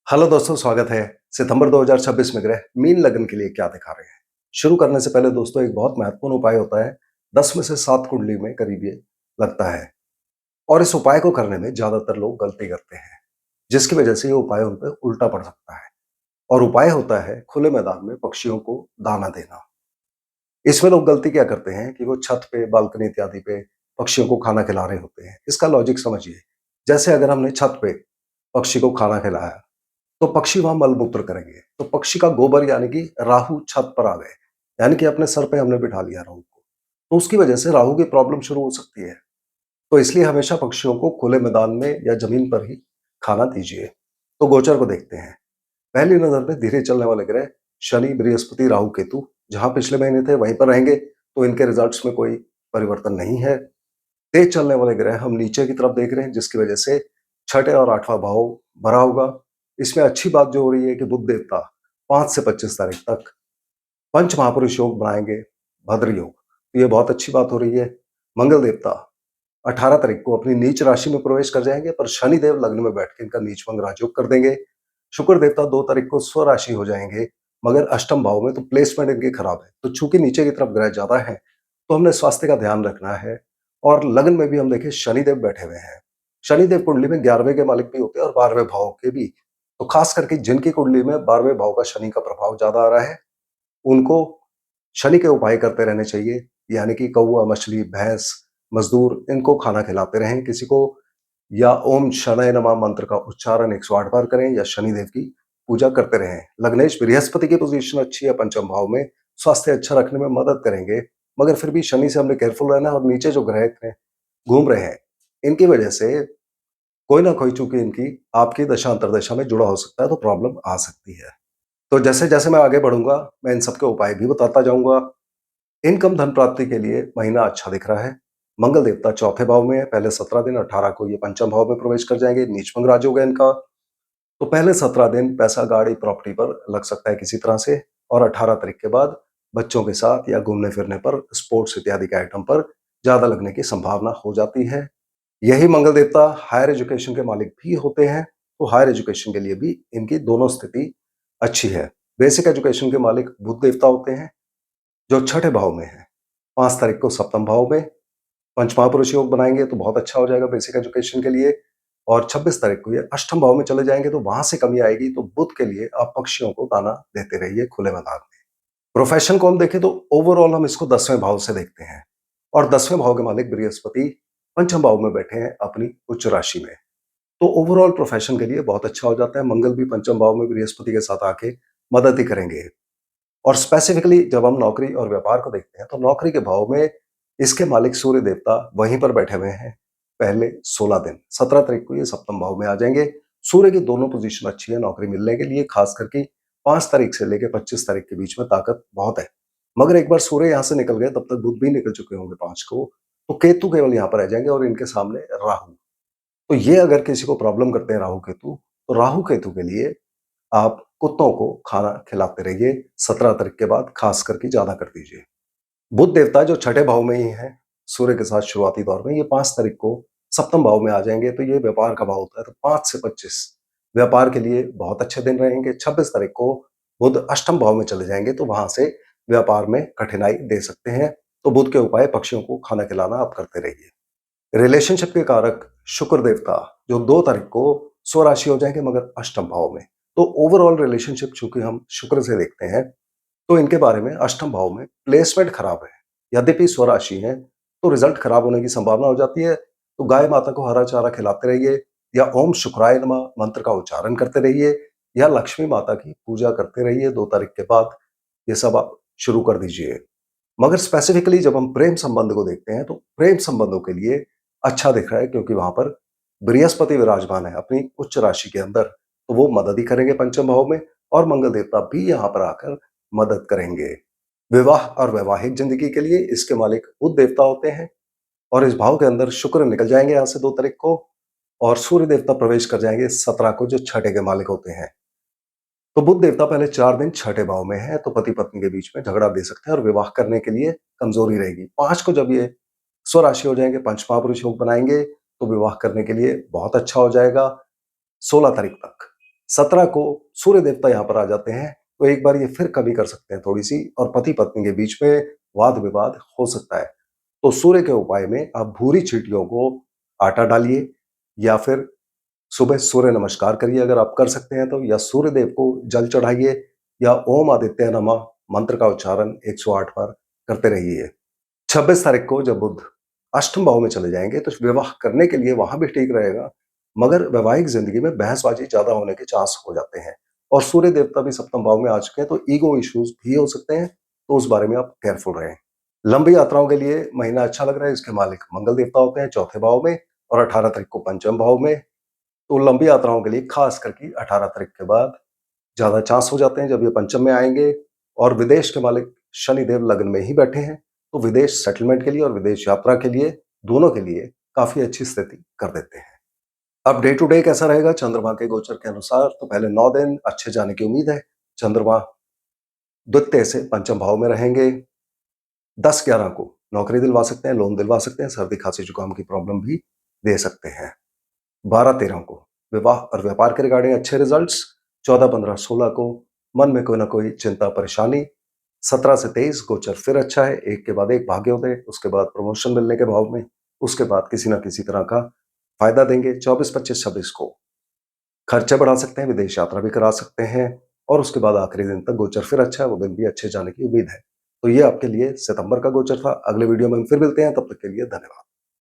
Hello दोस्तों, स्वागत है। सितंबर 2026 में ग्रह मीन लग्न के लिए क्या दिखा रहे हैं। शुरू करने से पहले दोस्तों एक बहुत महत्वपूर्ण उपाय होता है। 10 में से 7 कुंडली में करीब ये लगता है और इस उपाय को करने में ज्यादातर लोग गलती करते हैं, जिसकी वजह से ये उपाय उन पर उल्टा पड़ सकता है। और उपाय होता है खुले मैदान में पक्षियों को दाना देना। इसमें लोग गलती क्या करते हैं कि वो छत पे, बालकनी इत्यादि पे पक्षियों को खाना खिला रहे होते हैं। इसका लॉजिक समझिए। जैसे अगर हमने छत पे पक्षी को खाना खिलाया तो पक्षी वहां मलमूत्र करेंगे, तो पक्षी का गोबर यानी कि राहु छत पर आ गए, यानी कि अपने सर पे हमने बिठा लिया राहु को, तो उसकी वजह से राहु की प्रॉब्लम शुरू हो सकती है। तो इसलिए हमेशा पक्षियों को खुले मैदान में या जमीन पर ही खाना दीजिए। तो गोचर को देखते हैं। पहली नजर में धीरे चलने वाले ग्रह शनि, बृहस्पति, राहु, केतु जहां पिछले महीने थे वहीं पर रहेंगे, तो इनके रिजल्ट्स में कोई परिवर्तन नहीं है। तेज चलने वाले ग्रह हम नीचे की तरफ देख रहे हैं, जिसकी वजह से छठे और आठवां भाव भरा होगा। इसमें अच्छी बात जो हो रही है कि बुध देवता 5 से 25 तारीख तक पंच महापुरुष योग बनाएंगे, भद्र योग, तो ये बहुत अच्छी बात हो रही है। मंगल देवता 18 तारीख को अपनी नीच राशि में प्रवेश कर जाएंगे, पर शनि देव लग्न में बैठ के इनका नीच भंग राजयोग कर देंगे। शुक्र देवता 2 तारीख को स्वराशि हो जाएंगे, मगर अष्टम भाव में, तो प्लेसमेंट इनकी खराब है। तो चूंकि नीचे की तरफ ग्रह ज्यादा है, तो हमने स्वास्थ्य का ध्यान रखना है। और लग्न में भी हम देखें शनिदेव बैठे हुए हैं। शनिदेव कुंडली में 11वें के मालिक भी होते हैं और 12वें भाव के भी। तो खास करके जिनकी कुंडली में 12वें भाव का शनि का प्रभाव ज्यादा आ रहा है, उनको शनि के उपाय करते रहने चाहिए। यानी कि कौवा, मछली, भैंस, मजदूर इनको खाना खिलाते रहें किसी को, या ओम शनय नमः मंत्र का उच्चारण 108 बार करें, या शनिदेव की पूजा करते रहें। लग्नेश बृहस्पति की पोजीशन अच्छी है पंचम भाव में, स्वास्थ्य अच्छा रखने में मदद करेंगे। मगर फिर भी शनि से हमने केयरफुल रहना है। और नीचे जो ग्रह इतने घूम रहे हैं, इनकी वजह से कोई ना कोई, चूंकि इनकी आपकी दशा अंतरदशा में जुड़ा हो सकता है, तो प्रॉब्लम आ सकती है। तो जैसे जैसे मैं आगे बढ़ूंगा, मैं इन सबके उपाय भी बताता जाऊंगा। इनकम धन प्राप्ति के लिए महीना अच्छा दिख रहा है। मंगल देवता चौथे भाव में है। पहले 17 दिन 18 को ये पंचम भाव में प्रवेश कर जाएंगे, नीचभंग राज होगा इनका। तो पहले 17 दिन पैसा गाड़ी प्रॉपर्टी पर लग सकता है किसी तरह से, और 18 तारीख के बाद बच्चों के साथ या घूमने फिरने पर, स्पोर्ट्स इत्यादि के आइटम पर ज्यादा लगने की संभावना हो जाती है। यही मंगल देवता हायर एजुकेशन के मालिक भी होते हैं, तो हायर एजुकेशन के लिए भी इनकी दोनों स्थिति अच्छी है। बेसिक एजुकेशन के मालिक बुध देवता होते हैं, जो छठे भाव में है। 5 तारीख को सप्तम भाव में पंचमहापुरुष योग बनाएंगे, तो बहुत अच्छा हो जाएगा बेसिक एजुकेशन के लिए। और 26 तारीख को ये अष्टम भाव में चले जाएंगे, तो वहां से कमी आएगी। तो बुध के लिए आप पक्षियों को दाना देते रहिए खुले मैदान में। प्रोफेशन को हम देखें तो ओवरऑल हम इसको 10वें भाव से देखते हैं, और 10वें भाव के मालिक बृहस्पति पंचम भाव में बैठे हैं अपनी उच्च राशि में। तो ओवरऑल प्रोफेशन के लिए बहुत अच्छा हो जाता है। मंगल भी पंचम भाव में बृहस्पति के साथ आके मदद ही करेंगे। और स्पेसिफिकली जब हम नौकरी और व्यापार को देखते हैं, तो नौकरी के भाव में इसके मालिक सूर्य देवता वहीं पर बैठे हुए हैं पहले 16 दिन। 17 तारीख को ये सप्तम भाव में आ जाएंगे। सूर्य की दोनों पोजीशन अच्छी है नौकरी मिलने के लिए, खास करके 5 तारीख से लेकर 25 तारीख के बीच में ताकत बहुत है। मगर एक बार सूर्य यहाँ से निकल गए, तब तक बुध भी निकल चुके होंगे 5 को, तो केतु केवल यहाँ पर रह जाएंगे और इनके सामने राहु। तो ये अगर किसी को प्रॉब्लम करते हैं राहु केतु, तो राहु केतु के लिए आप कुत्तों को खाना खिलाते रहिए। 17 तारीख के बाद खास करके ज्यादा कर दीजिए। बुध देवता जो छठे भाव में ही है सूर्य के साथ शुरुआती दौर में, ये 5 तारीख को सप्तम भाव में आ जाएंगे, तो ये व्यापार का भाव होता है। तो 5 से 25 व्यापार के लिए बहुत अच्छे दिन रहेंगे। 26 तारीख को बुध अष्टम भाव में चले जाएंगे, तो वहां से व्यापार में कठिनाई दे सकते हैं। तो बुध के उपाय पक्षियों को खाना खिलाना आप करते रहिए। रिलेशनशिप के कारक शुक्र देवता जो 2 तारीख को स्वराशि हो जाएंगे, मगर अष्टम भाव में। तो ओवरऑल रिलेशनशिप चूंकि हम शुक्र से देखते हैं, तो इनके बारे में अष्टम भाव में प्लेसमेंट खराब है। यद्यपि स्वराशि है, तो रिजल्ट खराब होने की संभावना हो जाती है। तो गाय माता को हरा चारा खिलाते रहिए, या ओम शुक्राय नमः मंत्र का उच्चारण करते रहिए, या लक्ष्मी माता की पूजा करते रहिए। 2 तारीख के बाद ये सब आप शुरू कर दीजिए। मगर स्पेसिफिकली जब हम प्रेम संबंध को देखते हैं, तो प्रेम संबंधों के लिए अच्छा दिख रहा है, क्योंकि वहां पर बृहस्पति विराजमान है अपनी उच्च राशि के अंदर, तो वो मदद ही करेंगे पंचम भाव में। और मंगल देवता भी यहाँ पर आकर मदद करेंगे। विवाह और वैवाहिक जिंदगी के लिए इसके मालिक बुध देवता होते हैं, और इस भाव के अंदर शुक्र निकल जाएंगे यहाँ से 2 तारीख को, और सूर्य देवता प्रवेश कर जाएंगे 17 को, जो छठे के मालिक होते हैं। तो बुध देवता पहले 4 दिन छठे भाव में है, तो पति पत्नी के बीच में झगड़ा दे सकते हैं और विवाह करने के लिए कमजोरी रहेगी। 5 को जब ये स्वराशि हो जाएंगे, पंच महापुरुष योग बनाएंगे, तो विवाह करने के लिए बहुत अच्छा हो जाएगा 16 तारीख तक। 17 को सूर्य देवता यहाँ पर आ जाते हैं, तो एक बार ये फिर कमी कर सकते हैं थोड़ी-सी और पति-पत्नी के बीच में वाद-विवाद हो सकता है। तो सूर्य के उपाय में आप भूरी चींटियों को आटा डालिए या फिर सुबह सूर्य नमस्कार करिए अगर आप कर सकते हैं तो, या सूर्य देव को जल चढ़ाइए या ओम आदित्य नमः मंत्र का उच्चारण 108 बार करते रहिए। 26 तारीख को जब बुध अष्टम भाव में चले जाएँगे तो विवाह करने के लिए वहाँ भी ठीक रहेगा, मगर वैवाहिक ज़िंदगी में बहसबाजी ज़्यादा होने के चांस हो जाते हैं और सूर्य देवता भी सप्तम भाव में आ चुके हैं, तो ईगो इश्यूज़ भी हो सकते हैं, तो उस बारे में आप केयरफुल रहें। लंबी यात्राओं के लिए महीना अच्छा लग रहा है, इसके मालिक मंगल देवता होते हैं चौथे भाव में और 18 तारीख को पंचम भाव में। तो लंबी यात्राओं के लिए खास करके 18 तारीख के बाद ज़्यादा चांस हो जाते हैं जब ये पंचम में आएँगे और विदेश के मालिक शनिदेव लग्न में ही बैठे हैं, तो विदेश सेटलमेंट के लिए और विदेश यात्रा के लिए, दोनों के लिए काफ़ी अच्छी स्थिति कर देते हैं। अब डे टू डे कैसा रहेगा चंद्रमा के गोचर के अनुसार, तो पहले 9 दिन अच्छे जाने की उम्मीद है। चंद्रमा द्वितीय से पंचम भाव में रहेंगे। 10-11 को नौकरी दिलवा सकते हैं, लोन दिलवा सकते हैं, सर्दी खांसी जुकाम की प्रॉब्लम भी दे सकते हैं। 12-13 को विवाह और व्यापार के रिगार्डिंग अच्छे रिजल्ट्स। 14-15-16 को मन में कोई ना कोई चिंता परेशानी। 17 से 23 गोचर फिर अच्छा है, एक के बाद एक भाग्योदय, उसके बाद प्रमोशन मिलने के भाव में, उसके बाद किसी ना किसी तरह का फायदा देंगे। 24-25-26 को खर्चे बढ़ा सकते हैं, विदेश यात्रा भी करा सकते हैं और उसके बाद आखिरी दिन तक गोचर फिर अच्छा है, वो दिन भी अच्छे जाने की उम्मीद है। तो ये आपके लिए सितंबर का गोचर था। अगले वीडियो में हम फिर मिलते हैं, तब तक के लिए धन्यवाद।